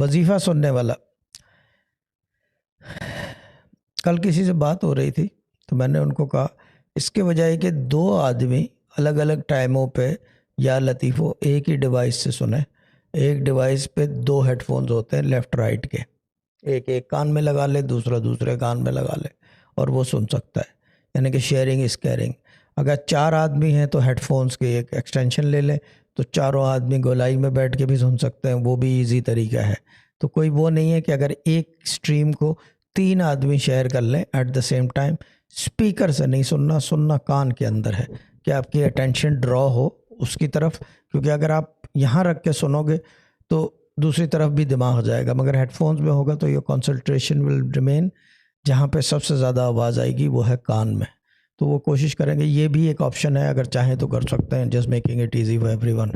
वजीफ़ा सुनने वाला। कल किसी से बात हो रही थी तो मैंने उनको कहा इसके बजाय कि दो आदमी अलग अलग टाइमों पे या लतीफ़ो एक ही डिवाइस से सुने। एक डिवाइस पे दो हेडफोन्स होते हैं लेफ़्ट राइट के, एक एक कान में लगा ले, दूसरा दूसरे कान में लगा ले और वो सुन सकता है, यानी कि शेयरिंग इज़ केयरिंग। अगर चार आदमी हैं तो हेडफोन्स के एक एक्सटेंशन ले लें तो चारों आदमी गोलाई में बैठ के भी सुन सकते हैं, वो भी इजी तरीका है। तो कोई वो नहीं है कि अगर एक स्ट्रीम को तीन आदमी शेयर कर लें at the same time. Speaker से नहीं सुनना, सुनना कान के अंदर है कि आपकी अटेंशन ड्रॉ हो उसकी तरफ, क्योंकि अगर आप यहाँ रख के सुनोगे तो दूसरी तरफ भी दिमाग हो जाएगा, मगर हेडफोन्स में होगा तो योर कंसंट्रेशन विल रिमेन जहाँ पे सबसे ज़्यादा आवाज़ आएगी वो है कान में। तो वो कोशिश करेंगे, ये भी एक ऑप्शन है, अगर चाहें तो कर सकते हैं, just making it easy for everyone.